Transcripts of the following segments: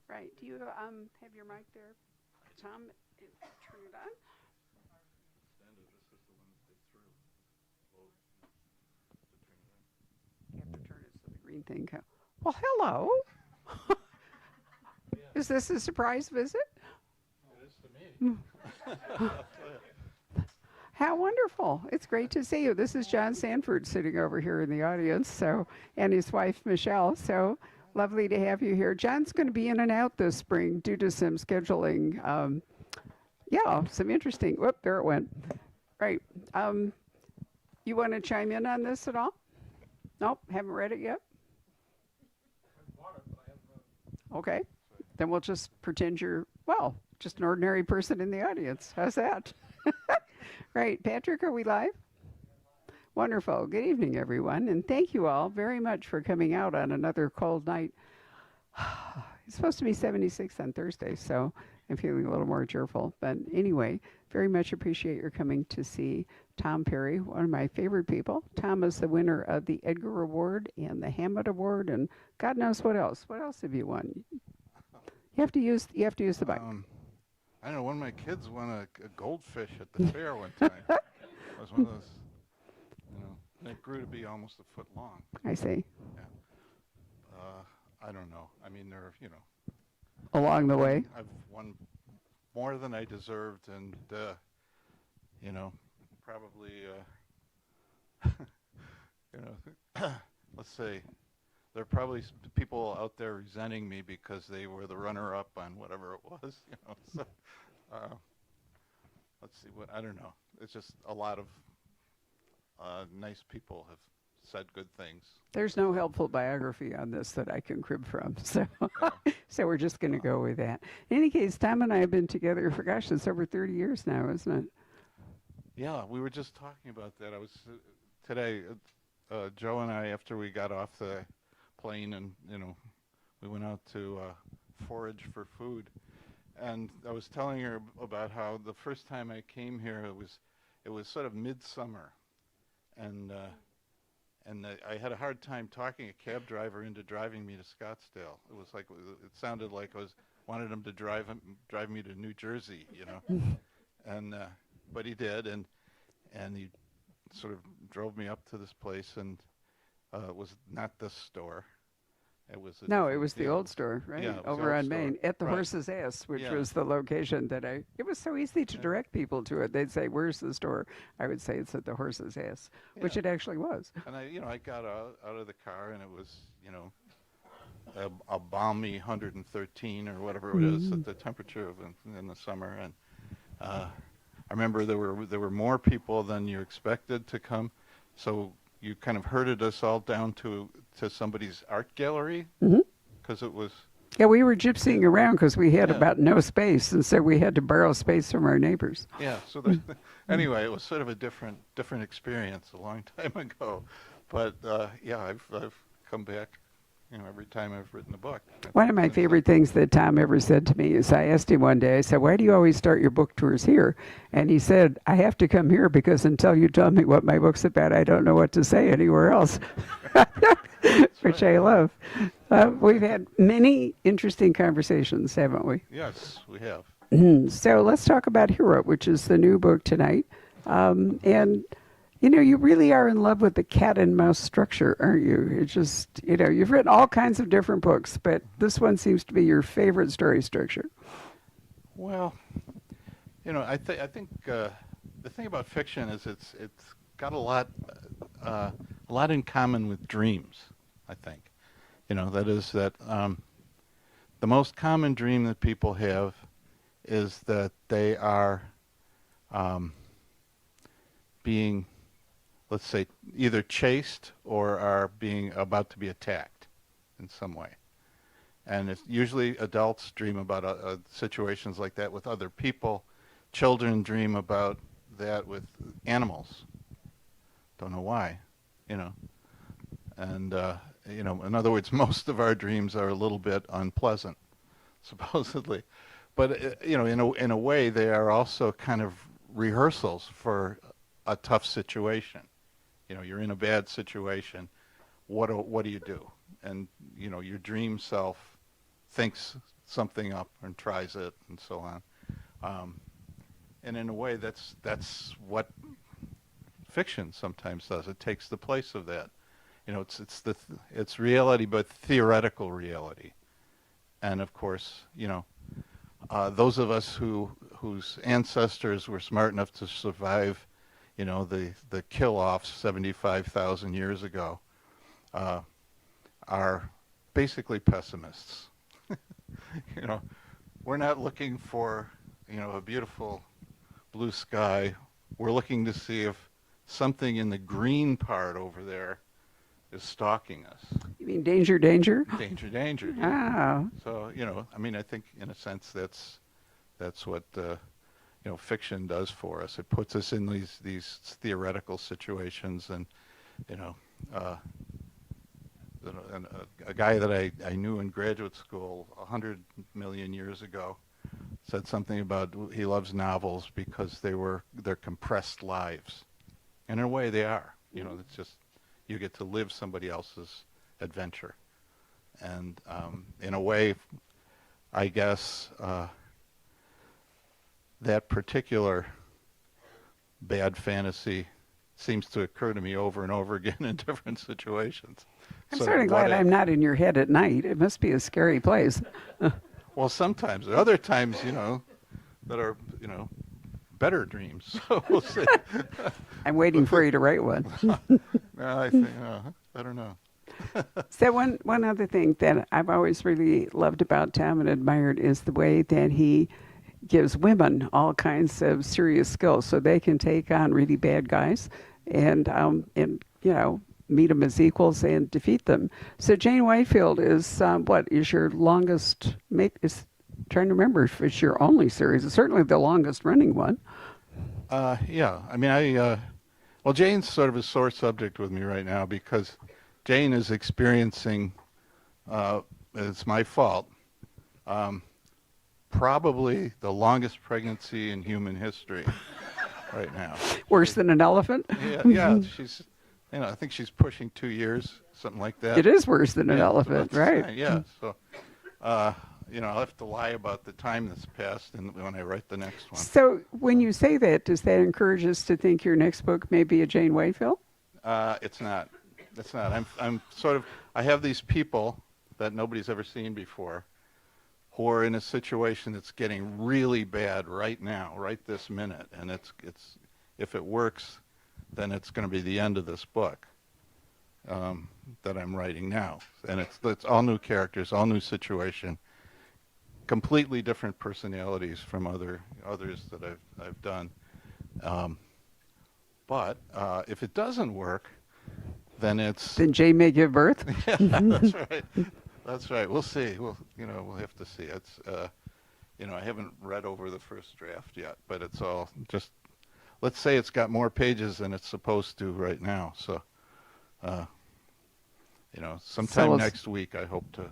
Right. Do you have your mic there, Tom? Turn it on. You have to turn it so the green thing comes. Well, hello. Is this a surprise visit? How wonderful. It's great to see you. This is John Sanford sitting over here in the audience, so and his wife Michelle. So lovely to have you here. John's going to be in and out this spring due to some scheduling. Yeah, some interesting. Whoop, there it went. Right. Um, you want to chime in on this at all? Nope, haven't read it yet. Okay. Then we'll just pretend you're, well, just an ordinary person in the audience. How's that? Right. Patrick, are we live? Wonderful. Good evening, everyone. And thank you all very much for coming out on another cold night. It's supposed to be 76 on Thursday, so I'm feeling a little more cheerful. But anyway, very much appreciate your coming to see Tom Perry, one of my favorite people. Tom is the winner of the Edgar Award and the Hammett Award, and God knows what else. What else have you won? You have to use the mic. I know one of my kids won a goldfish at the fair one time. It was one of those, and it grew to be almost a foot long. I see. Yeah. I don't know. I mean, Along the way. I've won more than I deserved, and probably, let's say, there are probably people out there resenting me because they were the runner-up on whatever it was. So, let's see I don't know. It's just a lot of nice people have said good things. There's no helpful biography on this that I can crib from, so Yeah. so we're just going to go with that. In any case, Tom and I have been together for gosh, it's over 30 years now, isn't it? Yeah, we were just talking about that. I was today, Joe and I, after we got off the plane, and we went out to forage for food, and I was telling her about how the first time I came here, it was sort of midsummer, and I had a hard time talking a cab driver into driving me to Scottsdale. It was like it sounded like I wanted him to drive me to New Jersey, and but he did, and he sort of drove me up to this place, and it was not this store. It was No, it was the old store, right? Yeah, it was the Over old on Main, store. at the Right. Horse's Ass, which Yeah. was the location that it was so easy to Yeah. direct people to it. They'd say, "Where's the store?" I would say it's at the Horse's Ass, which Yeah. it actually was. And I got out of the car, and it was, a balmy 113 or whatever it is at the temperature of in the summer. And I remember there were more people than you expected to come, so you kind of herded us all down to somebody's art gallery Hmm. because it was. Yeah, we were gypsying around because we had Yeah. about no space, and so we had to borrow space from our neighbors. Yeah. So anyway, it was sort of a different experience a long time ago, but yeah, I've come back, every time I've written a book. One of my Since then. favorite things that Tom ever said to me is I asked him one day, I said, "Why do you always start your book tours here?" And he said, "I have to come here because until you tell me what my book's about, I don't know what to say anywhere else," which right. I love. We've had many interesting conversations, haven't we? Yes, we have. So let's talk about Hero, which is the new book tonight. And you really are in love with the cat and mouse structure, aren't you? It's just, you've written all kinds of different books, but this one seems to be your favorite story structure. Well, I think the thing about fiction is it's got a lot in common with dreams. I think, that is that the most common dream that people have is that they are being, let's say, either chased or are being about to be attacked in some way. And it's usually adults dream about situations like that with other people. Children dream about that with animals. Don't know why, And in other words, most of our dreams are a little bit unpleasant, supposedly. But in a way, they are also kind of rehearsals for a tough situation. You're in a bad situation. What do you do? And your dream self thinks something up and tries it and so on. And in a way, that's what fiction sometimes does. It takes the place of that. It's reality, but theoretical reality. And of course, those of us whose ancestors were smart enough to survive, the kill-offs 75,000 years ago, are basically pessimists. We're not looking for, a beautiful blue sky. We're looking to see if something in the green part over there is stalking us. You mean danger, danger? Danger, danger. Ah. So, I think in a sense that's what fiction does for us. It puts us in these theoretical situations, and and a guy that I knew in graduate school 100 million years ago said something about he loves novels because they're compressed lives. And in a way they are. It's just you get to live somebody else's adventure. And in a way, I guess that particular bad fantasy seems to occur to me over and over again in different situations. I'm sort of glad I'm not in your head at night. It must be a scary place. Well, sometimes. Other times, that are, better dreams. So we'll see. I'm waiting for you to write one. No, I think, I don't know. So one other thing that I've always really loved about Tom and admired is the way that he gives women all kinds of serious skills so they can take on really bad guys and meet them as equals and defeat them. So Jane Whitefield is what is your longest trying to remember if it's your only series. It's certainly the longest running one. Yeah. I mean, well, Jane's sort of a sore subject with me right now because Jane is experiencing, it's my fault, probably the longest pregnancy in human history right now. Worse than an elephant? Yeah, she's, I think she's pushing 2 years, something like that. It is worse than an elephant, right? Yeah, so, I'll have to lie about the time that's passed and when I write the next one. So when you say that, does that encourage us to think your next book may be a Jane Whitefield? It's not. It's not. I'm sort of, I have these people that nobody's ever seen before who are in a situation that's getting really bad right now, right this minute. And it's if it works, then it's going to be the end of this book that I'm writing now. And it's all new characters, all new situation, completely different personalities from others that I've done. But if it doesn't work, then Jane may give birth. Yeah, that's right. That's right. We'll see. We'll have to see. It's I haven't read over the first draft yet, but it's all just, let's say it's got more pages than it's supposed to right now. So sometime next week I hope to.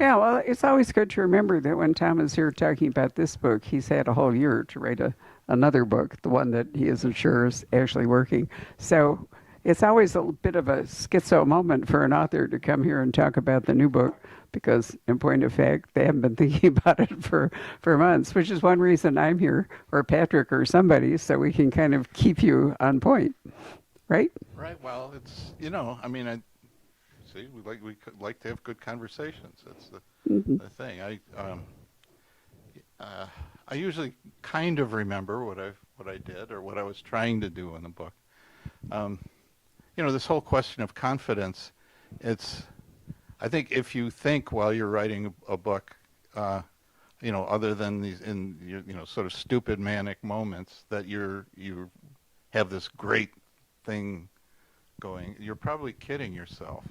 Yeah, well, it's always good to remember that when Tom is here talking about this book, he's had a whole year to write another book, the one that he isn't sure is actually working. So it's always a bit of a schizo moment for an author to come here and talk about the new book because, in point of fact, they haven't been thinking about it for months, which is one reason I'm here, or Patrick or somebody, so we can kind of keep you on point, right? Right. Well, it's, we like to have good conversations. That's the thing. I usually kind of remember what I did or what I was trying to do in the book. This whole question of confidence, I think if you think while you're writing a book, other than these sort of stupid manic moments that you have this great thing going, you're probably kidding yourself,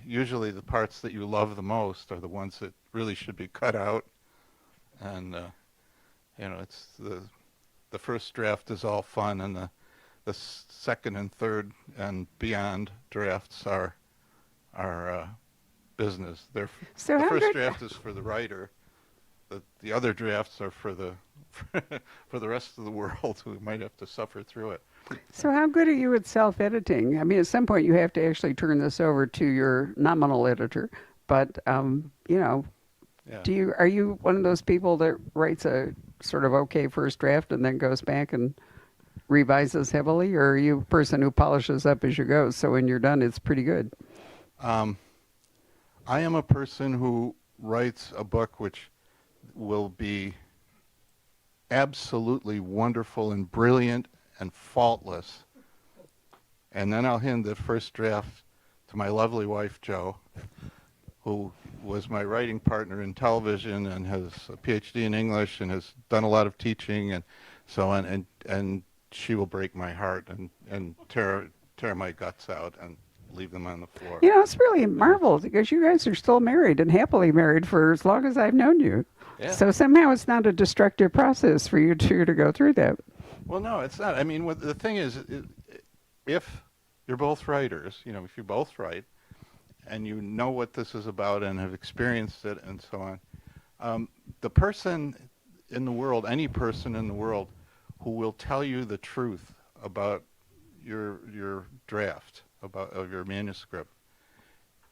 Usually the parts that you love the most are the ones that really should be cut out. And, it's the first draft is all fun, and the second and third and beyond drafts are business. The first draft is for the writer. The other drafts are for the for the rest of the world who might have to suffer through it. So how good are you at self-editing? I mean, at some point you have to actually turn this over to your nominal editor, but you know, Yeah. are you one of those people that writes a sort of okay first draft and then goes back and revises heavily, or are you a person who polishes up as you go, so when you're done it's pretty good? Um, I am a person who writes a book which will be absolutely wonderful and brilliant and faultless. And then I'll hand the first draft to my lovely wife, Jo, who was my writing partner in television and has a PhD in English and has done a lot of teaching and so on. And she will break my heart and tear my guts out and leave them on the floor. You know, it's really marvelous because you guys are still married and happily married for as long as I've known you. Yeah. So somehow it's not a destructive process for you two to go through that. Well, no, it's not. I mean, the thing is, if you're both writers, if you both write, and you know what this is about and have experienced it and so on, the person in the world, any person in the world, who will tell you the truth about your draft of your manuscript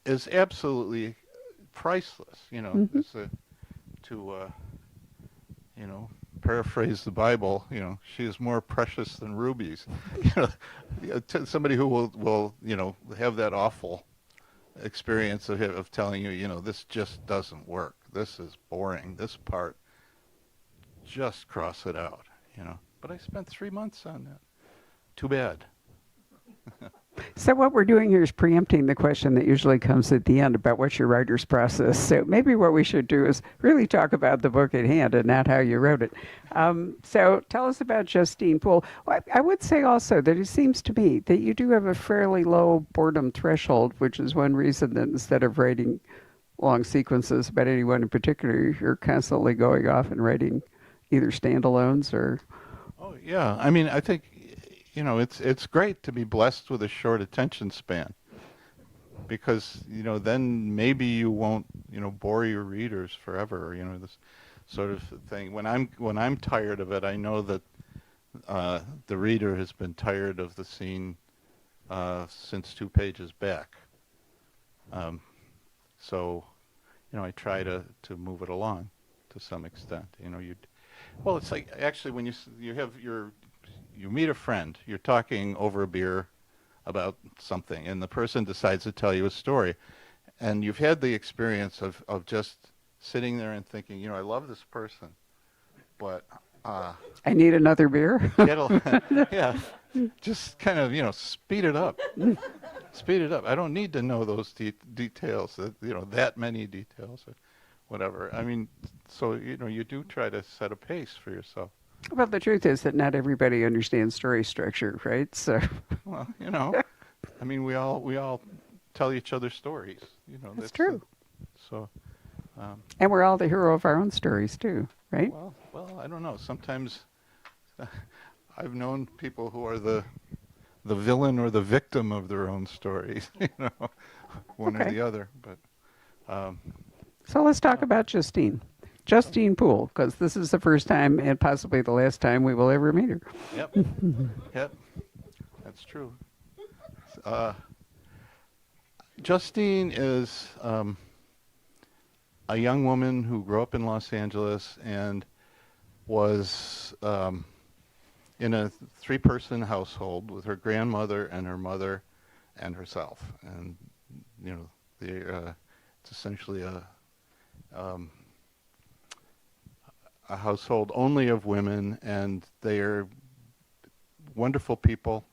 is absolutely priceless. It's to paraphrase the Bible, she is more precious than rubies. Somebody who will have that awful experience of telling you, this just doesn't work. This is boring. This part, just cross it out. But I spent 3 months on that. Too bad. So what we're doing here is preempting the question that usually comes at the end about what's your writer's process. So maybe what we should do is really talk about the book at hand and not how you wrote it. So tell us about Justine Poole. Well, I would say also that it seems to me that you do have a fairly low boredom threshold, which is one reason that instead of writing long sequences about anyone in particular, you're constantly going off and writing either standalones or... Oh, yeah. I mean, I think, it's great to be blessed with a short attention span because, then maybe you won't, bore your readers forever, this sort of thing. When I'm tired of it, I know that the reader has been tired of the scene since 2 pages back. So, I try to move it along to some extent. Well, it's like actually when you meet a friend, you're talking over a beer about something, and the person decides to tell you a story, and you've had the experience of just sitting there and thinking, I love this person, but I need another beer. yeah, just kind of speed it up. Speed it up. I don't need to know those details, that many details or whatever. I mean, so, you do try to set a pace for yourself. Well, the truth is that not everybody understands story structure, right? So, Well, I mean, we all tell each other stories. That's true. So, and we're all the hero of our own stories too, right? well, I don't know. Sometimes I've known people who are the villain or the victim of their own stories. One or Okay. the other. But So let's talk about Justine Poole, because this is the first time and possibly the last time we will ever meet her. Yep. Yep. That's true. Justine is a young woman who grew up in Los Angeles and was in a 3-person household with her grandmother and her mother and herself. And, it's essentially a household only of women, and they are wonderful people.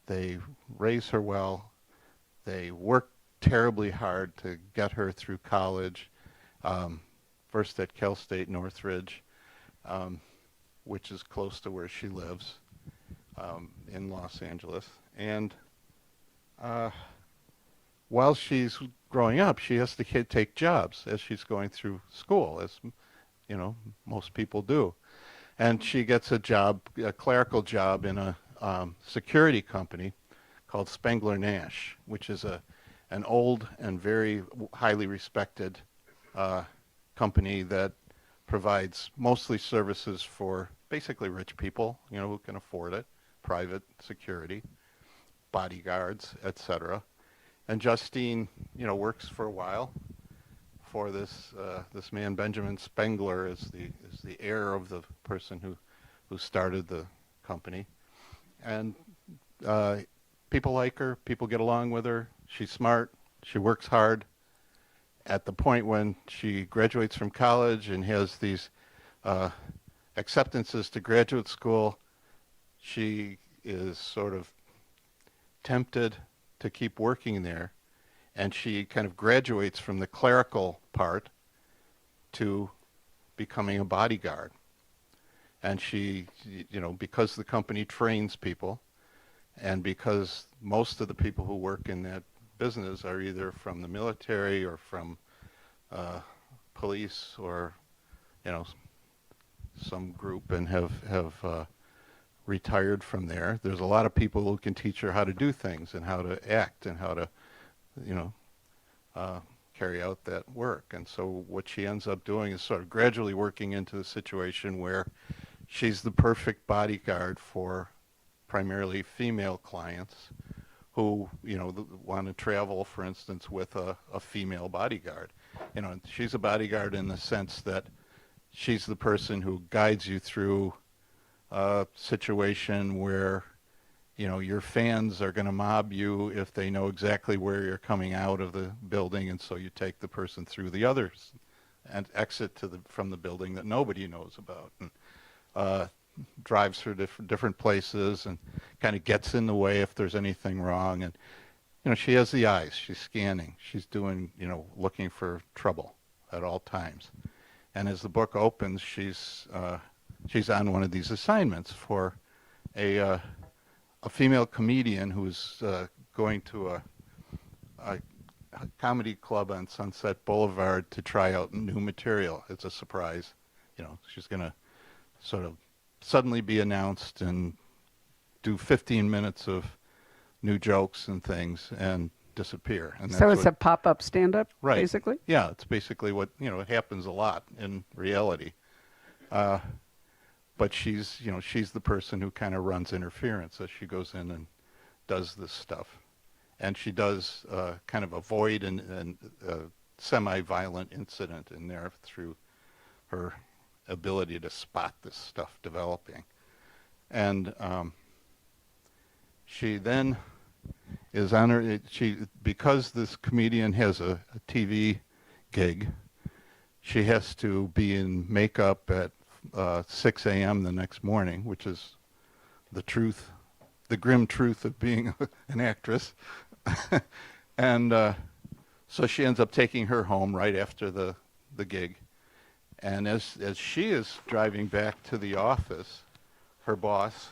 They raise her well. They work terribly hard to get her through college, first at Cal State Northridge, which is close to where she lives in Los Angeles. And while she's growing up, she has to take jobs as she's going through school, as most people do. And she gets a clerical job in a security company called Spengler Nash, which is an old and very highly respected company that provides mostly services for basically rich people, who can afford it, private security, bodyguards, etc. And Justine, works for a while for this man Benjamin Spengler is the heir of the person who started the company, and people like her. People get along with her. She's smart. She works hard. At the point when she graduates from college and has these acceptances to graduate school, she is sort of tempted to keep working there, and she kind of graduates from the clerical part to becoming a bodyguard. And she, because the company trains people, and because most of the people who work in that business are either from the military or from police or, some group and have retired from there. There's a lot of people who can teach her how to do things and how to act and how to, carry out that work. And so what she ends up doing is sort of gradually working into the situation where she's the perfect bodyguard for primarily female clients who, want to travel, for instance, with a female bodyguard. She's a bodyguard in the sense that she's the person who guides you through a situation where, your fans are going to mob you if they know exactly where you're coming out of the building, and so you take the person through the others and exit from the building that nobody knows about, and drives her different places and kind of gets in the way if there's anything wrong. And she has the eyes. She's scanning. She's doing, looking for trouble at all times. And as the book opens, she's on one of these assignments for a female comedian who's going to a comedy club on Sunset Boulevard to try out new material. It's a surprise. She's going to sort of suddenly be announced and do 15 minutes of new jokes and things and disappear. And So it's a pop-up stand-up, right. basically? Yeah, it's basically what, it happens a lot in reality. But she's the person who kind of runs interference as she goes in and does this stuff. And she does kind of avoid a semi-violent incident in there through her ability to spot this stuff developing. And she then is on her, because this comedian has a TV gig, she has to be in makeup at 6 a.m. the next morning, which is the grim truth of being an actress. And so she ends up taking her home right after the gig. And as she is driving back to the office, her boss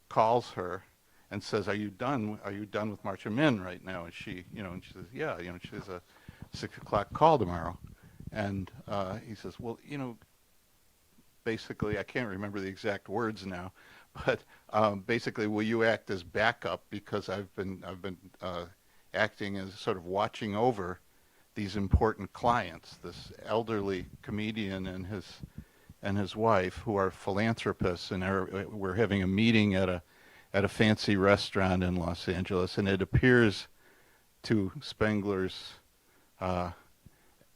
calls her and says, "Are you done? Are you done with Marcia Min right now?" And she says, "Yeah, she has a 6 o'clock call tomorrow." And he says, "Well, basically, I can't remember the exact words now, but basically, will you act as backup, because I've been acting as sort of watching over these important clients, this elderly comedian and his wife, who are philanthropists, and we're having a meeting at a fancy restaurant in Los Angeles, and it appears to Spengler's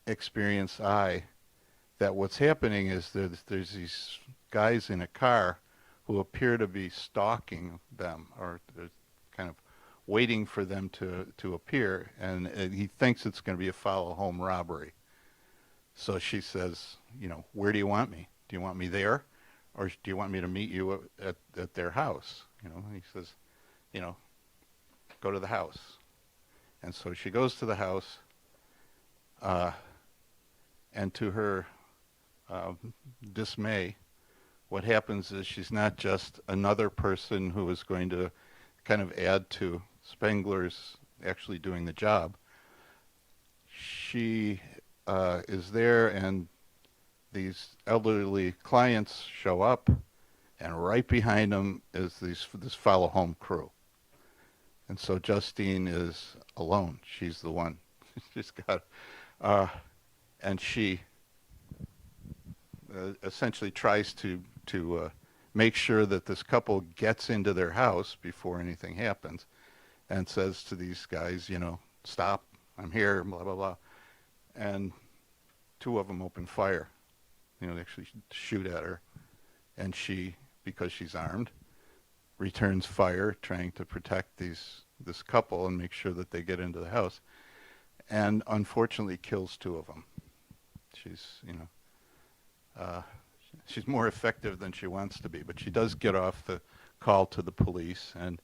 experienced eye that what's happening is there's these guys in a car who appear to be stalking them, or they're kind of waiting for them to appear, and he thinks it's going to be a follow-home robbery. So she says, "Where do you want me? Do you want me there, or do you want me to meet you at their house?" He says, "Go to the house." And so she goes to the house, and to her dismay, what happens is she's not just another person who is going to kind of add to Spengler's actually doing the job. She is there, and these elderly clients show up, and right behind them is this follow-home crew. And so Justine is alone. She's the one. She's got, and she essentially tries to make sure that this couple gets into their house before anything happens, and says to these guys, stop, I'm here, blah, blah, blah. And two of them open fire. They actually shoot at her. And she, because she's armed, returns fire, trying to protect this couple and make sure that they get into the house. And unfortunately kills two of them. She's more effective than she wants to be, but she does get off the call to the police, and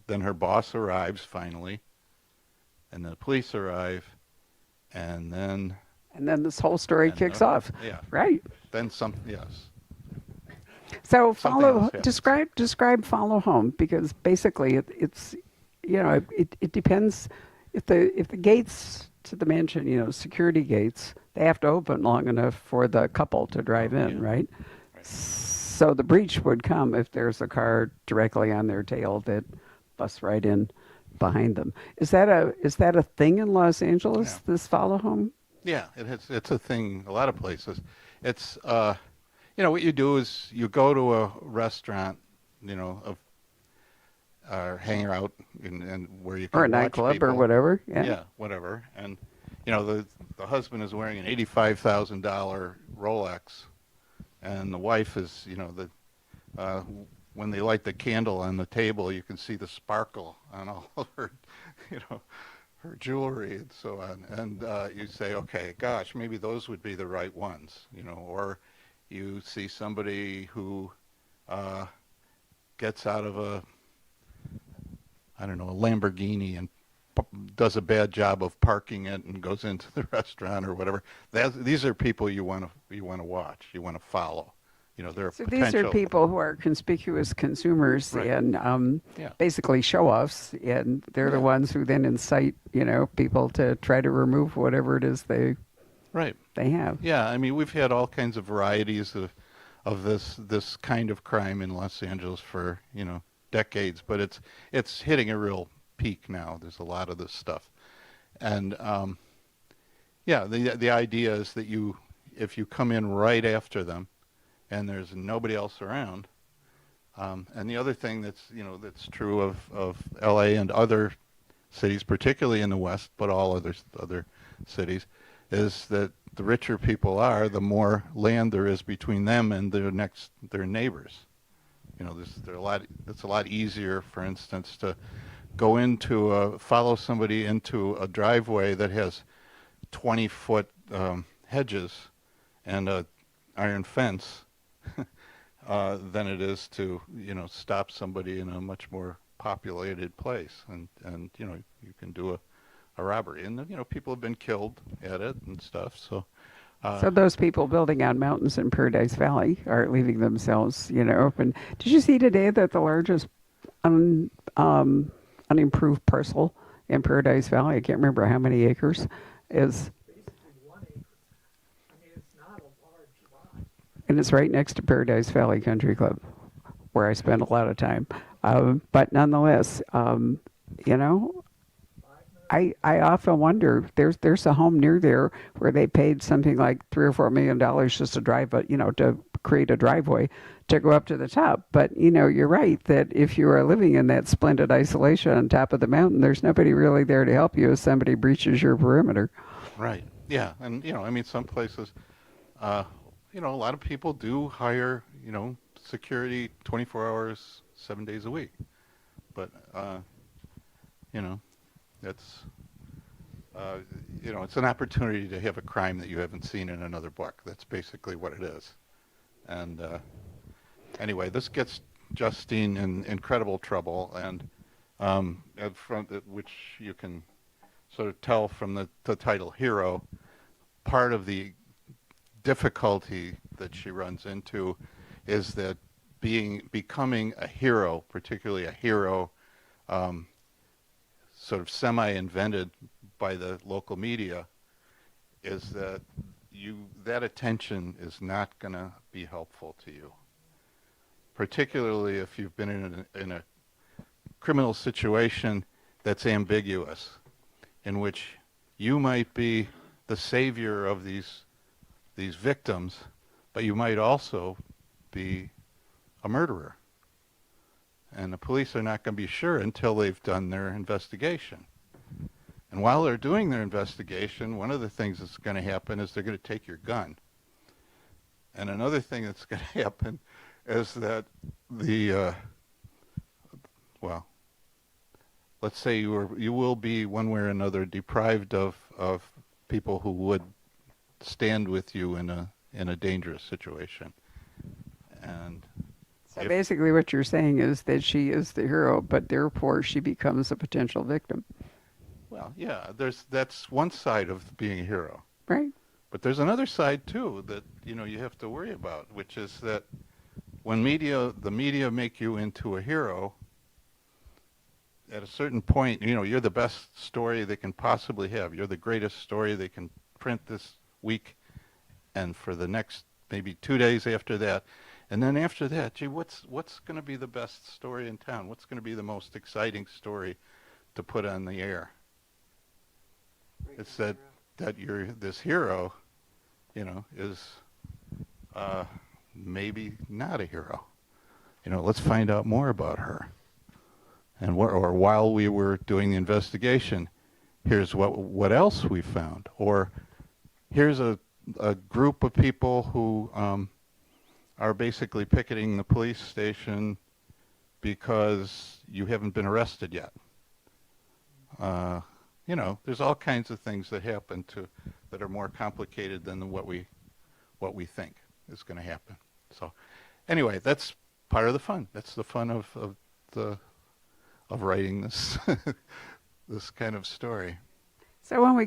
then her boss arrives finally, and the police arrive, and then this whole story kicks off. Yeah. Right. Then yes. So Something else describe follow home, because basically it's it depends if the gates to the mansion, security gates, they have to open long enough for the couple to drive in, right? So the breach would come if there's a car directly on their tail that busts right in behind them. Is that a thing in Los Angeles? Yeah. This follow home? Yeah, it's a thing a lot of places. It's what you do is you go to a restaurant, or hang out and where you can Or a watch nightclub people. or whatever. Yeah. Yeah, whatever. And the husband is wearing an $85,000 Rolex, and the wife is when they light the candle on the table, you can see the sparkle on all of her her jewelry and so on. And you say, okay, gosh, maybe those would be the right ones, or you see somebody who gets out of a Lamborghini and does a bad job of parking it and goes into the restaurant or whatever. These are people you want to watch, you want to follow. They're So potential. these are people who are conspicuous consumers, Right. and Yeah. basically show-offs, and they're the Yeah. ones who then incite, people to try to remove whatever it is they Right. have. Yeah, I mean, we've had all kinds of varieties of this kind of crime in Los Angeles for decades, but it's hitting a real peak now. There's a lot of this stuff, and the idea is that if you come in right after them, and there's nobody else around, and the other thing that's true of L.A. and other cities, particularly in the West, but all other cities, is that the richer people are, the more land there is between them and their neighbors. It's a lot easier, for instance, to follow somebody into a driveway that has 20-foot hedges and a iron fence than it is to stop somebody in a much more populated place, and you can do a robbery, and people have been killed at it and stuff. So Those people building on mountains in Paradise Valley are leaving themselves, open. Did you see today that the largest unimproved parcel in Paradise Valley, I can't remember how many acres, is, and it's right next to Paradise Valley Country Club, where I spend a lot of time. But nonetheless, I often wonder, there's a home near there where they paid something like $3 or $4 million just to drive, to create a driveway to go up to the top. But you're right that if you are living in that splendid isolation on top of the mountain, there's nobody really there to help you if somebody breaches your perimeter. Right. Yeah, and I mean, some places, a lot of people do hire security 24 hours, 7 days a week, but it's it's an opportunity to have a crime that you haven't seen in another book. That's basically what it is. And anyway, this gets Justine in incredible trouble, and which you can sort of tell from the title Hero. Part of the difficulty that she runs into is that becoming a hero, particularly a hero sort of semi-invented by the local media, is that attention is not going to be helpful to you, particularly if you've been in a criminal situation that's ambiguous, in which you might be the savior of these victims, but you might also be a murderer. And the police are not going to be sure until they've done their investigation. And while they're doing their investigation, one of the things that's going to happen is they're going to take your gun. And another thing that's going to happen is that well, let's say you will be one way or another deprived of people who would stand with you in a dangerous situation. And So basically what you're saying is that she is the hero, but therefore she becomes a potential victim. well, yeah, that's one side of being a hero. Right. But there's another side too that you have to worry about, which is that when the media make you into a hero, at a certain point, you're the best story they can possibly have. You're the greatest story they can print this week, and for the next maybe 2 days after that. And then after that, gee, what's going to be the best story in town? What's going to be the most exciting story to put on the air? It's that you're this hero, is maybe not a hero. Let's find out more about her. And or while we were doing the investigation, here's what else we found. Or here's a group of people who are basically picketing the police station because you haven't been arrested yet. There's all kinds of things that happen that are more complicated than what we think is going to happen. So, anyway, that's part of the fun. That's the fun of writing this this kind of story. So when I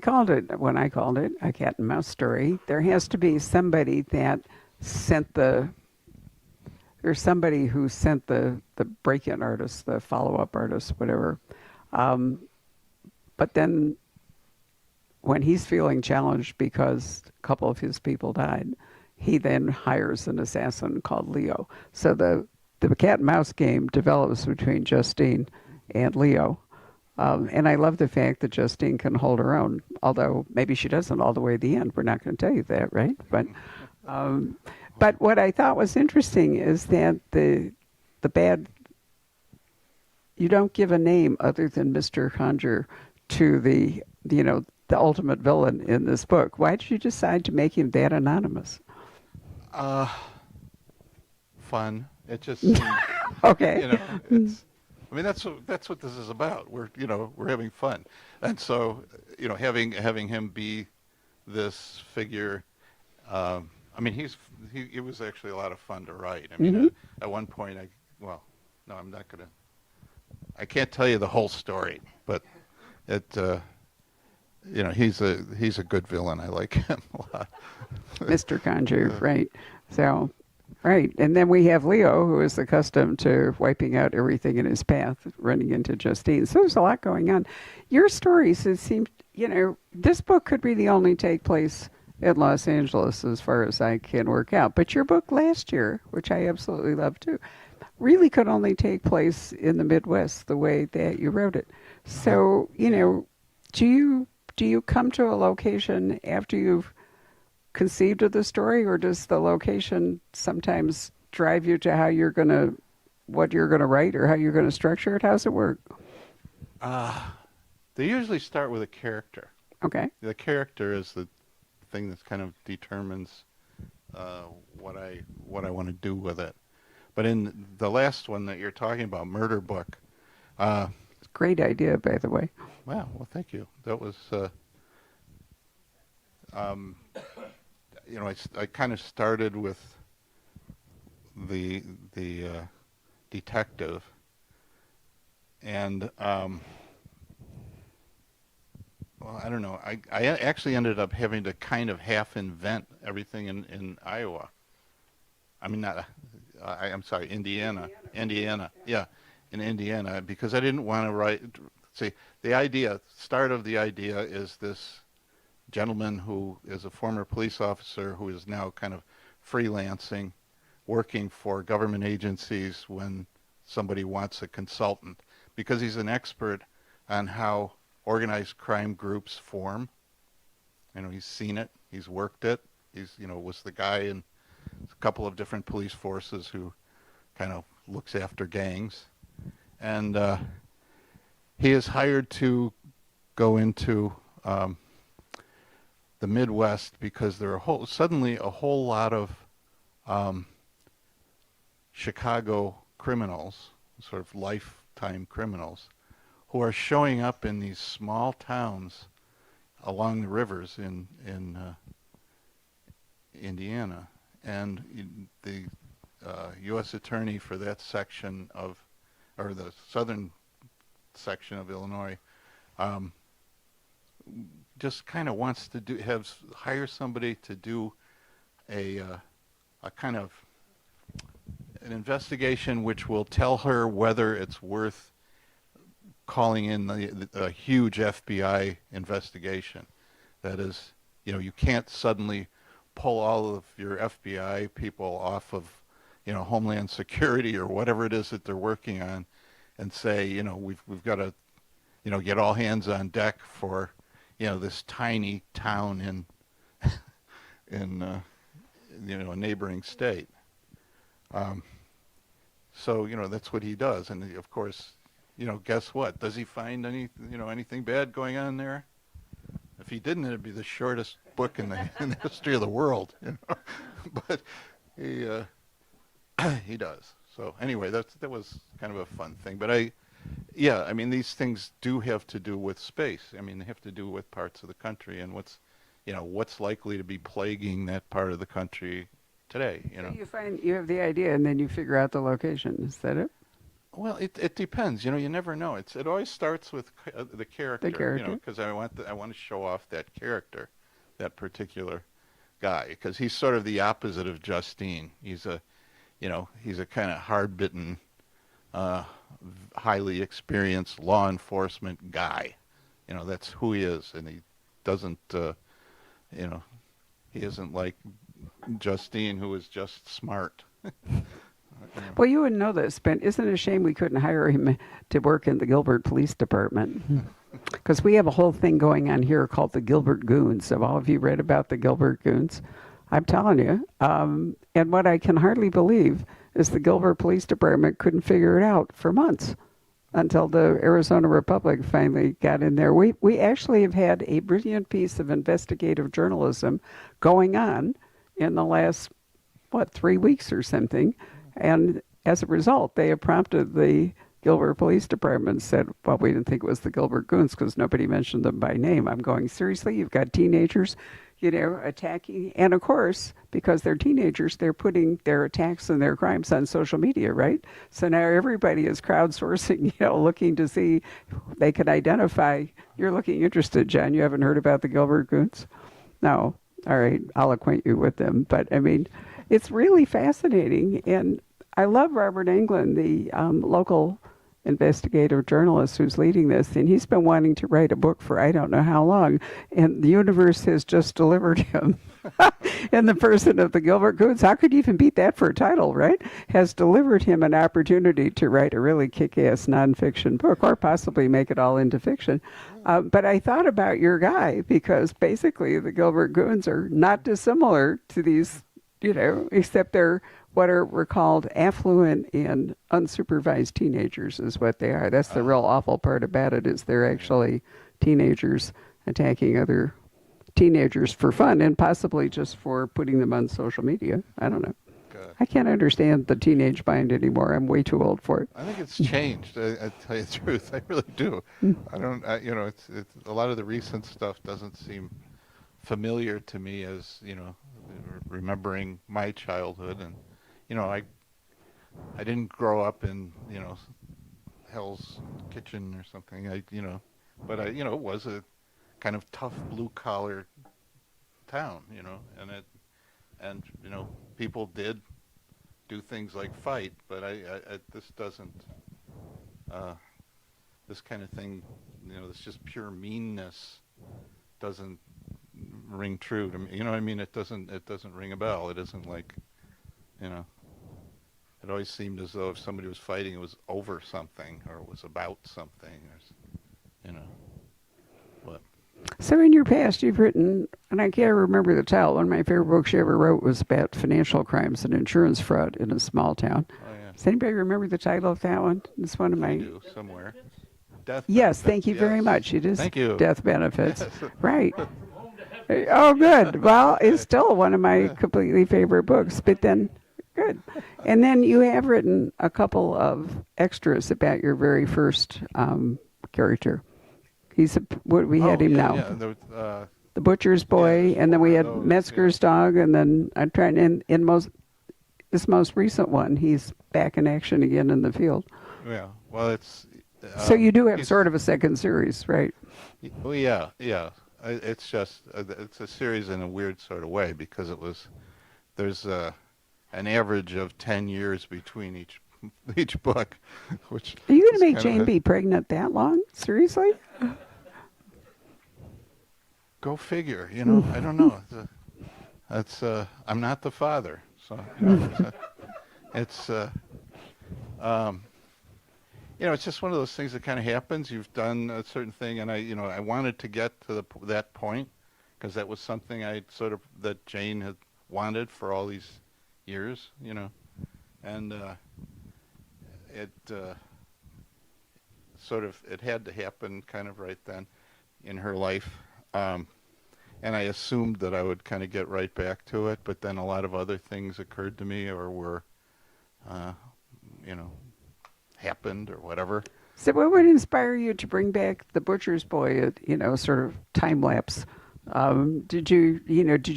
called it a cat and mouse story, there has to be somebody that sent there's somebody who sent the break-in artist, the follow-up artist, whatever. But then when he's feeling challenged because a couple of his people died, he then hires an assassin called Leo. So the cat and mouse game develops between Justine and Leo. And I love the fact that Justine can hold her own, although maybe she doesn't all the way to the end. We're not going to tell you that, right? But what I thought was interesting is that the bad, you don't give a name other than Mr. Conjure to the ultimate villain in this book. Why did you decide to make him that anonymous? Fun. It just seemed, okay. That's what this is about. We're having fun, and so having him be this figure. It was actually a lot of fun to write. At one point, I'm not gonna. I can't tell you the whole story, but he's a good villain. I like him a lot. Mr. Conjure, right? So. Right, and then we have Leo, who is accustomed to wiping out everything in his path, running into Justine. So there's a lot going on. Your stories, it seems, this book could really only take place in Los Angeles as far as I can work out. But your book last year, which I absolutely love too, really could only take place in the Midwest the way that you wrote it. So, do you come to a location after you've conceived of the story, or does the location sometimes drive you to what you're gonna write or how you're gonna structure it? How's it work? They usually start with a character. Okay. The character is the thing that kind of determines what I want to do with it. But in the last one that you're talking about, Murder Book. Great idea, by the way. Wow. Well, thank you. That was. I kind of started with the detective, and I don't know. I actually ended up having to kind of half invent everything in Iowa. I'm sorry, Indiana. Yeah, in Indiana, because I didn't want to write. See, start of the idea is this gentleman who is a former police officer who is now kind of freelancing, working for government agencies when somebody wants a consultant, because he's an expert on how organized crime groups form. He's seen it, he's worked it, was the guy in a couple of different police forces who kind of looks after gangs, and he is hired to go into the Midwest because there are suddenly a whole lot of Chicago criminals, sort of lifetime criminals, who are showing up in these small towns along the rivers in Indiana, and the U.S. attorney for that section of, or the southern section of Illinois, just kind of wants to hire somebody to do a kind of an investigation which will tell her whether it's worth calling in a huge FBI investigation. That is, you can't suddenly pull all of your FBI people off of, Homeland Security or whatever it is that they're working on, and say, we've got to, get all hands on deck for, this tiny town in a neighboring state. So that's what he does, and of course, guess what? Does he find anything bad going on there? If he didn't, it'd be the shortest book in the history of the world. But he does. So anyway, that was kind of a fun thing. But I mean, these things do have to do with space. I mean, they have to do with parts of the country and what's likely to be plaguing that part of the country today. So you have the idea, and then you figure out the location. Is that it? Well, it depends. You never know. It always starts with the character. The character. Because I want to show off that character, that particular guy, because he's sort of the opposite of Justine. He's a kind of hard-bitten, highly experienced law enforcement guy. That's who he is, and he doesn't. He isn't like Justine, who is just smart. Well, you wouldn't know this, but isn't it a shame we couldn't hire him to work in the Gilbert Police Department? Because we have a whole thing going on here called the Gilbert Goons. Have all of you read about the Gilbert Goons? I'm telling you. And what I can hardly believe is the Gilbert Police Department couldn't figure it out for months until the Arizona Republic finally got in there. We actually have had a brilliant piece of investigative journalism going on in the last, 3 weeks or something. And as a result, they have prompted the Gilbert Police Department and said, well, we didn't think it was the Gilbert Goons because nobody mentioned them by name. I'm going, seriously? You've got teenagers, attacking. And of course, because they're teenagers, they're putting their attacks and their crimes on social media, right? So now everybody is crowdsourcing, looking to see they can identify. You're looking interested, John. You haven't heard about the Gilbert Goons? No. All right. I'll acquaint you with them. But I mean, it's really fascinating, and I love Robert Englund, the local investigative journalist who's leading this, and he's been wanting to write a book for I don't know how long, and the universe has just delivered him in the person of the Gilbert Goons. How could you even beat that for a title, right? Has delivered him an opportunity to write a really kick-ass nonfiction book, or possibly make it all into fiction. But I thought about your guy, because basically the Gilbert Goons are not dissimilar to these, except they're what were called affluent and unsupervised teenagers is what they are. That's the real awful part about it, is they're actually teenagers attacking other teenagers for fun and possibly just for putting them on social media. I don't know. I can't understand the teenage mind anymore. I'm way too old for it. I think it's changed. I tell you the truth. I really do. I don't, it's a lot of the recent stuff doesn't seem familiar to me as, remembering my childhood. And, I didn't grow up in, Hell's Kitchen or something. But it was a kind of tough blue collar town, and people did do things like fight, but this doesn't, this kind of thing, this just pure meanness doesn't ring true to me. You know what I mean? It doesn't ring a bell. It isn't like, it always seemed as though if somebody was fighting, it was over something or it was about something, or, but. So in your past, you've written, and I can't remember the title, one of my favorite books you ever wrote was about financial crimes and insurance fraud in a small town. Oh, yeah. Does anybody remember the title of that one? It's one of I my. do somewhere. Death Yes, benefits, thank you very yes. much. It is Thank you. death benefits. Yes. Right. Oh, good. Well, it's still one of my Yeah. completely favorite books, but then, good. And then you have written a couple of extras about your very first character. He's what we had Oh, him yeah, now. yeah. There was, The butcher's boy, there's and then we four had of those, Metzger's dog, and then I'm trying in this most recent one, he's back in action again in the field. yeah. Well, it's. So you do have he's- sort of a second series, right? Well, yeah, yeah. It's just it's a series in a weird sort of way because there's an average of 10 years between each book, which Are you going is to make kind of Jane be pregnant that long? Seriously? go figure. You know, I don't know. That's I'm not the father, so you know, it's you know, it's just one of those things that kind of happens. You've done a certain thing, and I wanted to get to that point because that was something that Jane had wanted for all these years, you know, and it it had to happen kind of right then in her life, and I assumed that I would kind of get right back to it, but then a lot of other things occurred to me or were, you know, happened or whatever. So what would inspire you to bring back the butcher's boy, sort of time lapse? Did you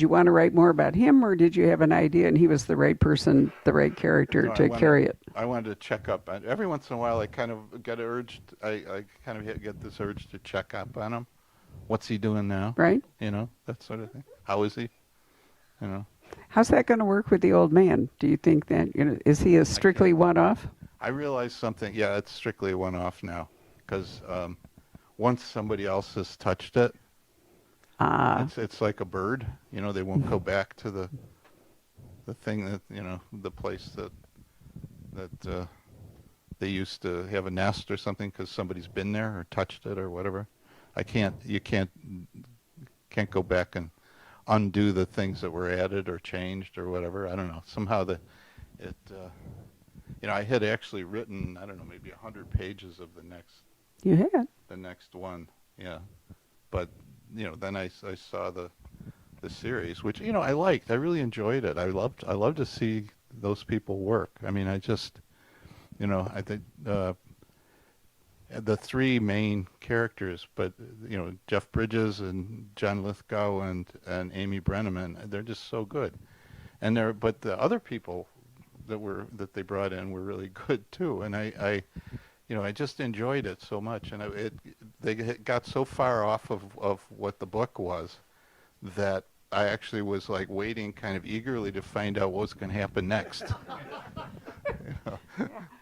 want to write more about him, or did you have an idea and he was the right person, the right character No, to carry it? I wanted to check up. Every once in a while, I kind of get urged. I kind of get this urge to check up on him. What's he doing now? Right? You know, that sort of thing. How is he? You know. How's that going to work with the old man? Do you think that, is he a strictly one-off? I realized something. Yeah, it's strictly a one-off now, because once somebody else has touched it, it's like a bird. You know, they won't go back to the thing that the place that they used to have a nest or something because somebody's been there or touched it or whatever. You can't go back and undo the things that were added or changed or whatever. I don't know. Somehow I had actually written, I don't know, maybe 100 pages of You had. the next one. Yeah. But, then I saw the series, which, I liked. I really enjoyed it. I loved to see those people work. I mean, I just, I think the three main characters, but, Jeff Bridges and John Lithgow and Amy Brenneman, they're just so good. But the other people that they brought in were really good too, and I just enjoyed it so much, and they got so far off of what the book was that I actually was like waiting kind of eagerly to find out what was going to happen next.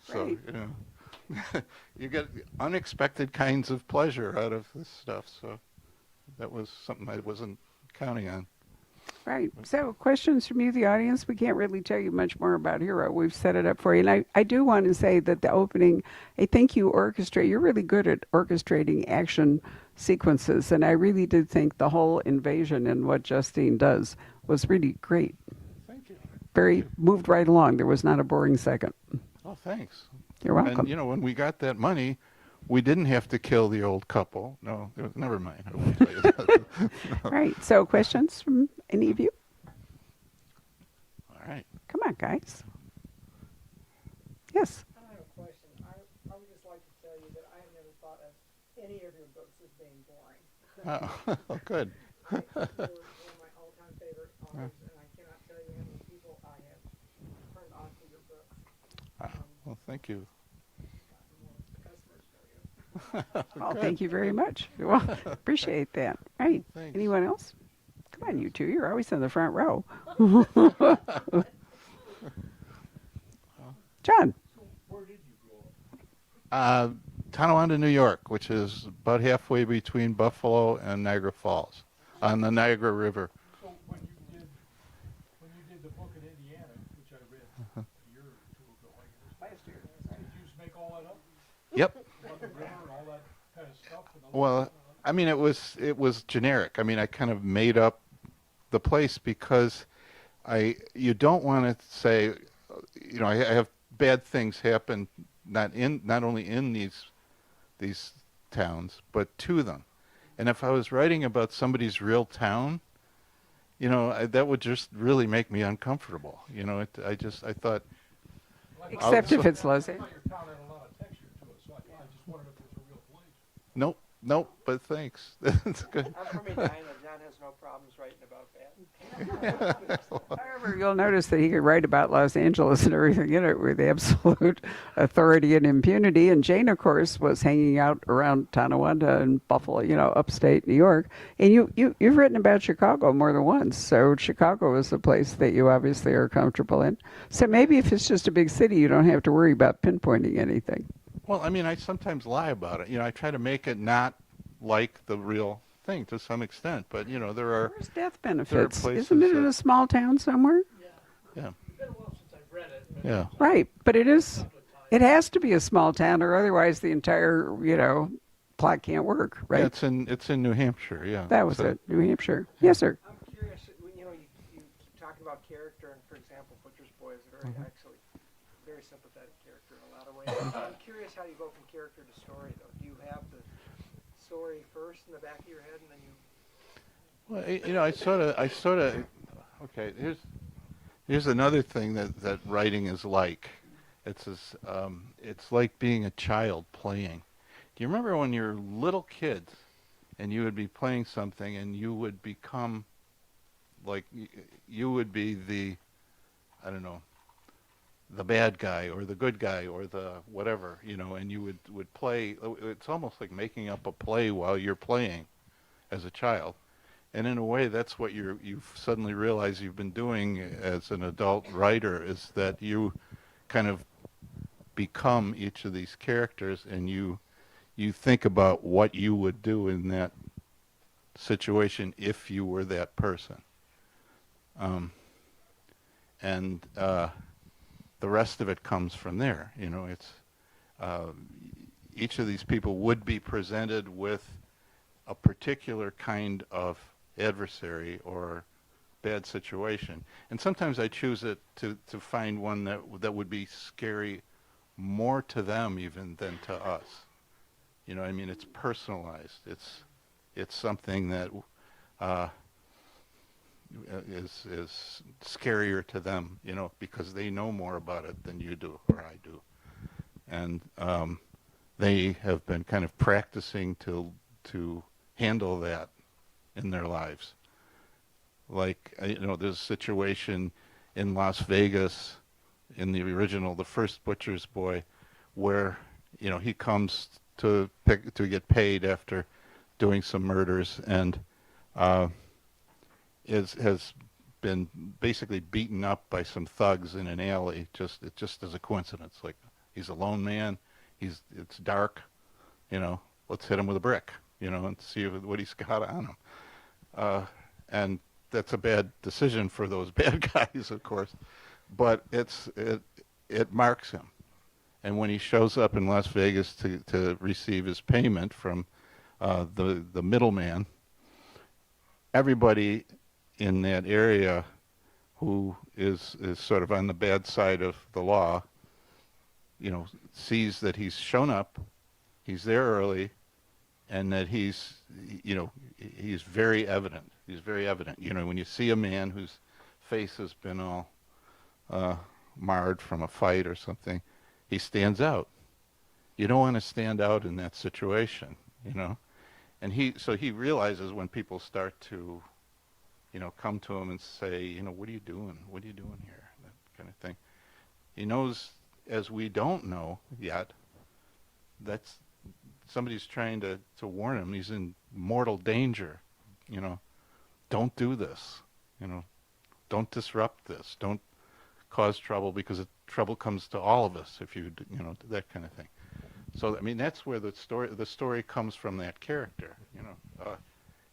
So right. you get unexpected kinds of pleasure out of this stuff, so that was something I wasn't counting on. Right. So questions from you, the audience. We can't really tell you much more about Hero. We've set it up for you. And I do want to say that the opening, I think you're really good at orchestrating action sequences. And I really did think the whole invasion and what Justine does was really great. Thank you. Moved right along. There was not a boring second. Oh, thanks. You're welcome. And, when we got that money, we didn't have to kill the old couple. No, never mind. I won't tell you that. No. Right. So questions from any of you? All right. Come on, guys. Yes. I have a question. I would just like to tell you that I have never thought of any of your books as being boring. Oh, good. You're one of my all-time favorite authors, and I cannot tell you how many people I have turned on to your books. Well, thank you. Customers for you. Well, Good. thank you very much. Well, appreciate that. Right. Thanks. Anyone else? Come on, you two. You're always in the front row. John. Tonawanda, New York, which is about halfway between Buffalo and Niagara Falls, on the Niagara River. So when you did the book in Indiana, which I read a year or two ago, I guess, last year, did you just make all that up? Yep. About the river and all that kind of stuff? And the Well, I mean, it was generic. I mean, I kind of made up the place because you don't want to say, I have bad things happen not only in these towns, but to them. And if I was writing about somebody's real town, you know, that would just really make me uncomfortable. You know, I thought, Except if it's Los I Angeles. thought your town had a lot of texture to it, so I just wondered if it was a real place. nope, nope, but thanks. That's good. I'm from Edina. John has no problems writing about that. However, you'll notice that he could write about Los Angeles and everything in it with absolute authority and impunity. And Jane, of course, was hanging out around Tonawanda and Buffalo, you know, upstate New York. And you've written about Chicago more than once. So Chicago is a place that you obviously are comfortable in. So maybe if it's just a big city, you don't have to worry about pinpointing anything. Well, I mean, I sometimes lie about it. You know, I try to make it not like the real thing to some extent. But, you know, there are, Where's death benefits? places Isn't it in that- a small town somewhere? yeah, It's been a while since I've read it. but yeah. Right, but it is. It has to be a small town, or otherwise the entire, you know, plot can't work, right? Yeah, it's in New Hampshire, yeah. That was So- it, New Hampshire. Yes, sir. I'm curious, you know, you keep talking about character, and for example, Butcher's Boy is a very, actually, very sympathetic character in a lot of ways. I'm curious how you go from character to story, though. Do you have the story first in the back of your head, and then you Well, you know, I sort of. Okay, here's another thing that writing is like. It's like being a child playing. Do you remember when you're little kids, and you would be playing something, and you would become, like, you would be the, I don't know, the bad guy or the good guy or the whatever, you know, and you would play. It's almost like making up a play while you're playing, as a child. And in a way, that's what you've suddenly realized you've been doing as an adult writer, is that you kind of become each of these characters, and you think about what you would do in that situation if you were that person. And the rest of it comes from there. You know, it's each of these people would be presented with a particular kind of adversary or bad situation. And sometimes I choose it to find one that would be scary more to them even than to us. You know, I mean, it's personalized. It's something that is scarier to them, you know, because they know more about it than you do or I do. And they have been kind of practicing to handle that in their lives. Like, you know, there's a situation in Las Vegas in the original, the first Butcher's Boy, where, you know, he comes to get paid after doing some murders, and has been basically beaten up by some thugs in an alley, just as a coincidence. Like, he's a lone man, it's dark, you know, let's hit him with a brick, you know, and see what he's got on him. And that's a bad decision for those bad guys, of course, but it marks him. And when he shows up in Las Vegas to receive his payment from the middleman, everybody in that area who is sort of on the bad side of the law, you know, sees that he's shown up, he's there early, and that he's, you know, he's very evident. He's very evident. You know, when you see a man whose face has been all marred from a fight or something, he stands out. You don't want to stand out in that situation, you know. And so he realizes when people start to, you know, come to him and say, you know, what are you doing? What are you doing here? That kind of thing. He knows, as we don't know yet, that's somebody's trying to warn him. He's in mortal danger, you know. Don't do this, you know. Don't disrupt this. Don't cause trouble, because trouble comes to all of us if you know, that kind of thing. So, I mean, that's where the story comes from, that character, you know.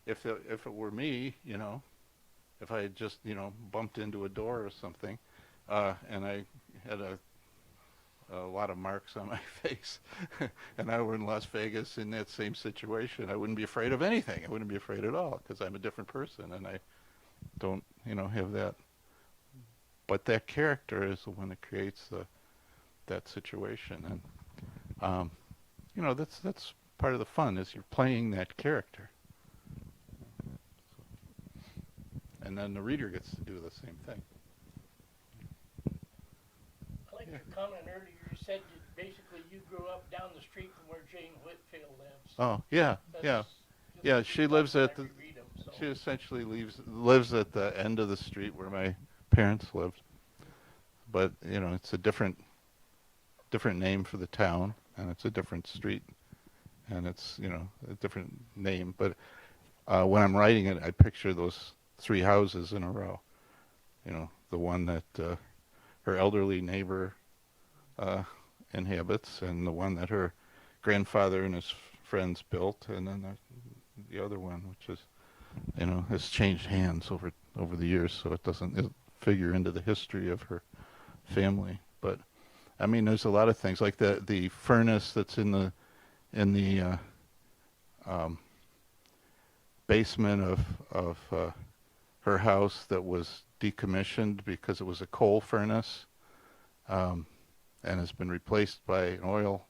If it were me, you know, if I had just, you know, bumped into a door or something, and I had a lot of marks on my face, and I were in Las Vegas in that same situation, I wouldn't be afraid of anything. I wouldn't be afraid at all, because I'm a different person, and I don't, you know, have that. But that character is the one that creates that situation. And you know, that's part of the fun, is you're playing that character, and then the reader gets to do the same thing. I liked your comment earlier. You said that basically you grew up down the street from where Jane Whitfield lives. Oh yeah, That's yeah, just yeah. what She you lives thought at when the. I reread 'em, so. She essentially lives at the end of the street where my parents lived. But you know, it's a different name for the town, and it's a different street, and it's, you know, a different name. But when I'm writing it, I picture those three houses in a row. You know, the one that her elderly neighbor inhabits, and the one that her grandfather and his friends built, and then the other one, which is, you know, has changed hands over the years, so it doesn't figure into the history of her family. But I mean, there's a lot of things like the furnace that's in the basement of her house that was decommissioned because it was a coal furnace, and has been replaced by an oil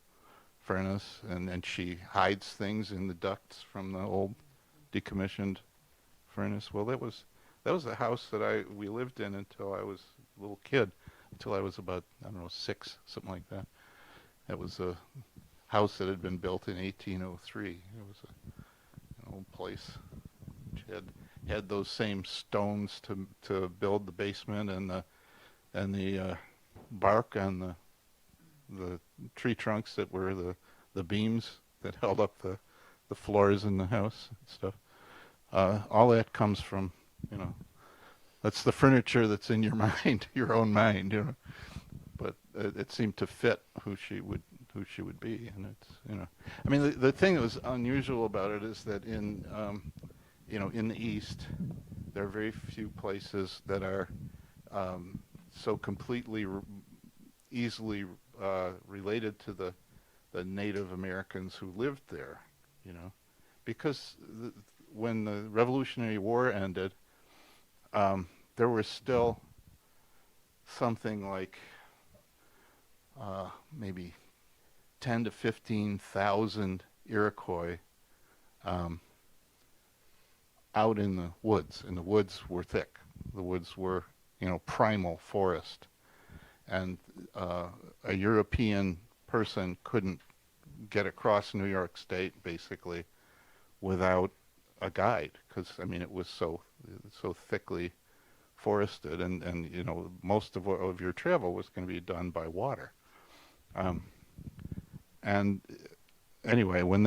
furnace, and she hides things in the ducts from the old decommissioned furnace. Well, that was the house that we lived in until I was a little kid, until I was about, I don't know, 6, something like that. That was a house that had been built in 1803. It was an old place. Which had those same stones to build the basement, and the bark on the tree trunks that were the beams that held up the floors in the house and stuff. All that comes from, you know, that's the furniture that's in your mind, your own mind, you know. But it seemed to fit who she would be, and it's, you know, I mean, the thing that was unusual about it is that in you know, in the East, there are very few places that are so completely easily related to the Native Americans who lived there, you know, because when the Revolutionary War ended, there were still something like maybe 10 to 15,000 Iroquois out in the woods, and the woods were thick. The woods were, you know, primal forest, and a European person couldn't get across New York State basically without a guide, because I mean, it was so thickly forested, and you know, most of your travel was going to be done by water. And anyway, when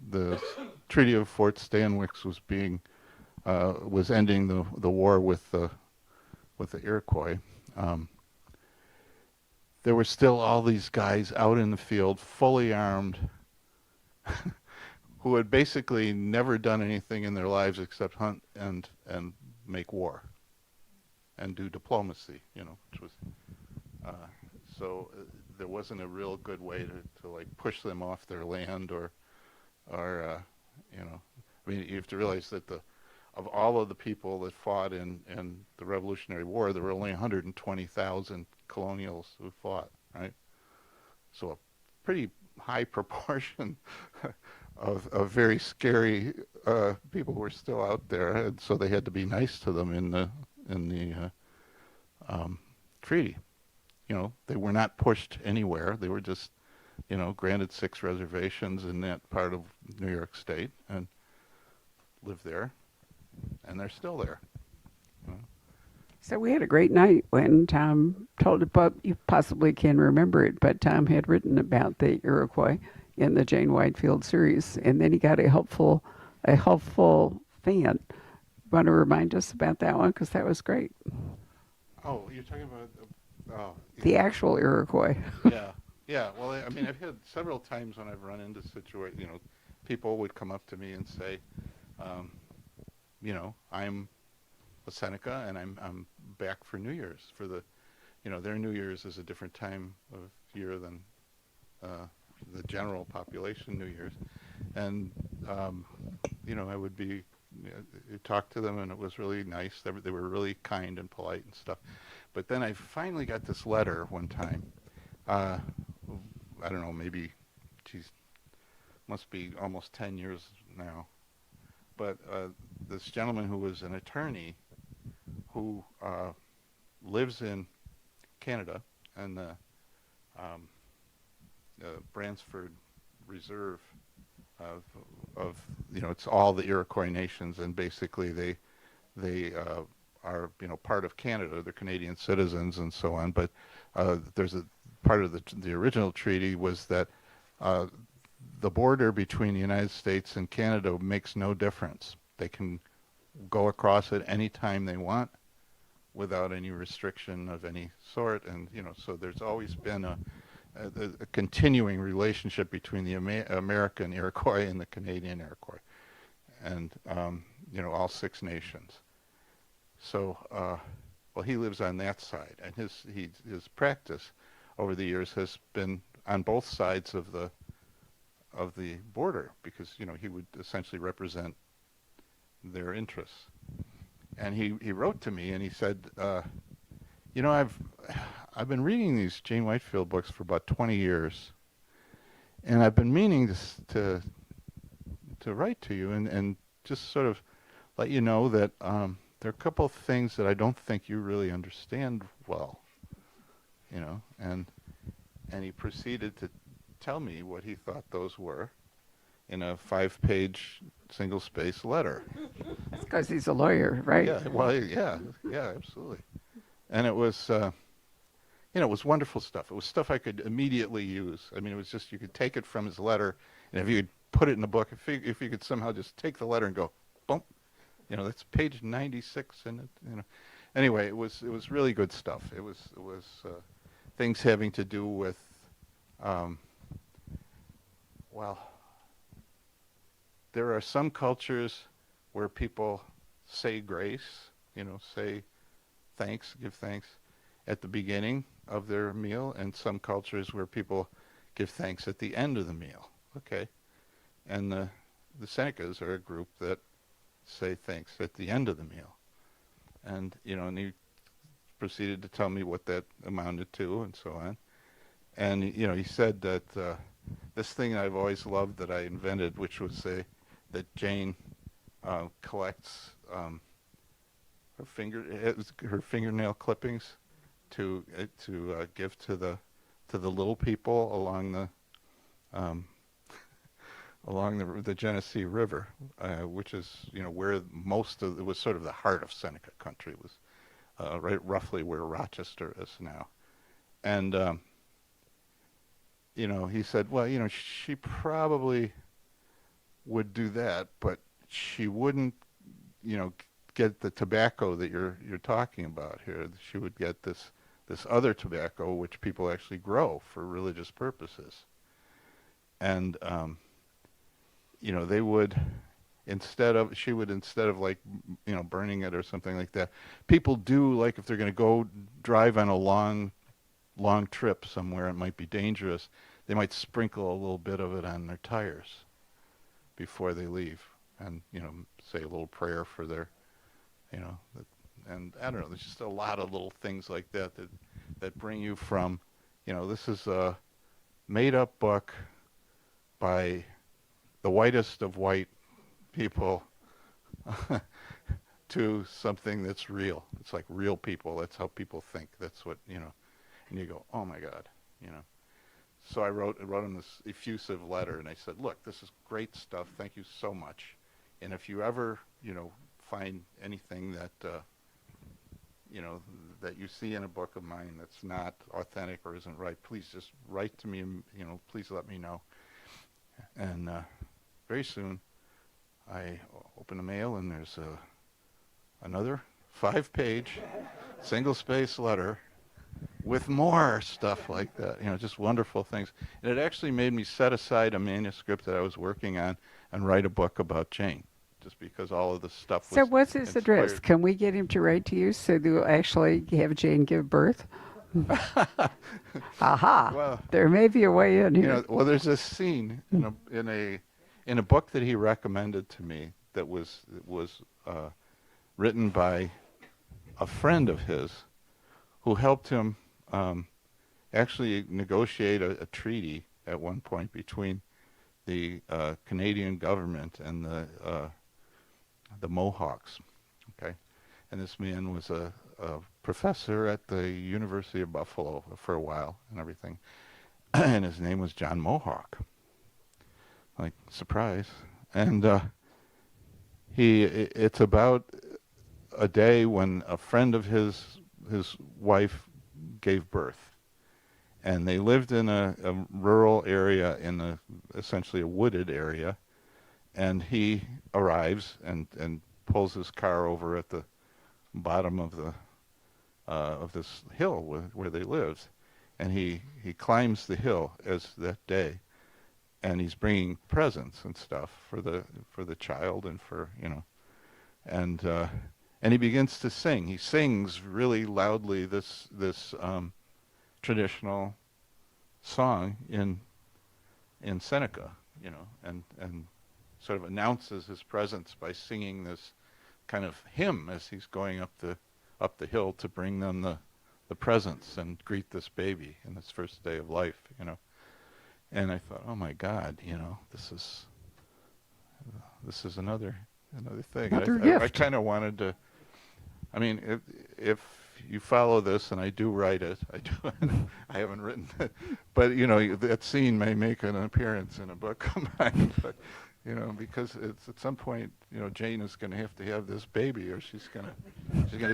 the Treaty of Fort Stanwix was ending the war with the Iroquois, there were still all these guys out in the field, fully armed, who had basically never done anything in their lives except hunt and make war and do diplomacy, you know, which was so there wasn't a real good way to like push them off their land or you know, I mean, you have to realize that of all of the people that fought in the Revolutionary War, there were only 120,000 colonials who fought, right? So a pretty high proportion of very scary people were still out there, and so they had to be nice to them in the treaty. You know, they were not pushed anywhere. They were just, you know, granted 6 reservations in that part of New York State and lived there, and they're still there. You know? So we had a great night when Tom told it, but you possibly can remember it, but Tom had written about the Iroquois in the Jane Whitefield series, and then he got a helpful fan. Want to remind us about that one, because that was great. Oh, you're talking about The actual Iroquois. Yeah. Well, I mean, I've had several times when I've run into situations, you know, people would come up to me and say, you know, I'm a Seneca and I'm back for New Year's, for the, you know, their New Year's is a different time of year than the general population New Year's, and you know, I would be talk to them, and it was really nice. They were really kind and polite and stuff. But then I finally got this letter one time uh, I don't know, maybe, geez, must be almost 10 years now. But this gentleman who was an attorney who lives in Canada and the Brantford Reserve of it's all the Iroquois nations, and basically they are part of Canada. They're Canadian citizens and so on. But there's a part of the original treaty was that the border between the United States and Canada makes no difference. They can go across it anytime they want without any restriction of any sort. And so there's always been a continuing relationship between the American Iroquois and the Canadian Iroquois, and all 6 nations. So, well, he lives on that side, and his practice over the years has been on both sides of the border, because he would essentially represent their interests. And he wrote to me and he said, I've been reading these Jane Whitefield books for about 20 years, and I've been meaning to write to you and just sort of let you know that there are a couple of things that I don't think you really understand well, and he proceeded to tell me what he thought those were in a 5-page single-space letter. It's because he's a lawyer, right? Yeah, well, yeah, absolutely. And it was, it was wonderful stuff. It was stuff I could immediately use. I mean, it was just, you could take it from his letter, and if you could put it in a book, if you could somehow just take the letter and go, boom, that's page 96 in it, Anyway, it was really good stuff. It was things having to do with, well, there are some cultures where people say grace, say thanks, give thanks at the beginning of their meal, and some cultures where people give thanks at the end of the meal. Okay. And the Senecas are a group that say thanks at the end of the meal. And, and he proceeded to tell me what that amounted to and so on. And, he said that this thing I've always loved that I invented, which was that Jane collects her fingernail clippings to give to the little people along the Genesee River, which is where most of it was sort of the heart of Seneca country. It was right roughly where Rochester is now, and he said, well, she probably would do that, but she wouldn't, get the tobacco that you're talking about here. She would get this other tobacco, which people actually grow for religious purposes. And they would, instead of like, burning it or something like that. People do, like, if they're going to go drive on a long trip somewhere, it might be dangerous. They might sprinkle a little bit of it on their tires before they leave, and say a little prayer for their, and I don't know. There's just a lot of little things like that bring you from, this is a made-up book by the whitest of white people to something that's real. It's like real people. That's how people think. That's what, and you go, oh my God, So I wrote him this effusive letter, and I said, look, this is great stuff. Thank you so much. And if you ever, find anything that, that you see in a book of mine that's not authentic or isn't right, please just write to me and, please let me know. And very soon I open the mail, and there's another 5-page single-space letter with more stuff like that, just wonderful things. And it actually made me set aside a manuscript that I was working on and write a book about Jane, just because all of the stuff was So what's his address? inspired. Can we get him to write to you so that you'll actually have Jane give birth? Aha! Well, There may be a way in here. well, there's this scene in a book that he recommended to me that was written by a friend of his who helped him actually negotiate a treaty at one point between the Canadian government and the Mohawks. Okay, and this man was a professor at the University of Buffalo for a while and everything, and his name was John Mohawk. Like, surprise. And it's about a day when a friend of his wife gave birth, and they lived in a rural area in essentially a wooded area, and he arrives and pulls his car over at the bottom of this hill where they lived, and he climbs the hill as that day, and he's bringing presents and stuff for the child and for, you know, and he begins to sing. He sings really loudly this traditional song in Seneca, you know, and sort of announces his presence by singing this kind of hymn as he's going up the hill to bring them the presents and greet this baby in its first day of life, you know. And I thought, oh my God, you know, this is another thing. Another gift. I kind of wanted to. I mean, if you follow this, and I do write it, I haven't written it, but you know, that scene may make an appearance in a book of mine. But you know, because it's at some point, you know, Jane is going to have this baby, or she's gonna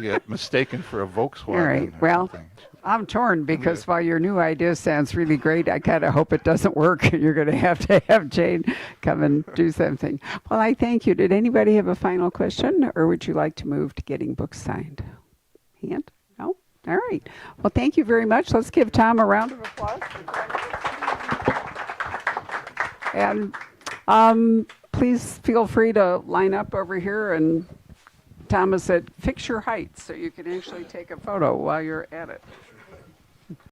get mistaken for a Volkswagen. All right. Or Well, something. I'm torn because while your new idea sounds really great, I kind of hope it doesn't work. You're going to have Jane come and do something. Well, I thank you. Did anybody have a final question, or would you like to move to getting books signed? Hand? No? All right. Well, thank you very much. Let's give Tom a round of applause. And please feel free to line up over here. And Thomas said, fix your height so you can actually take a photo while you're at it.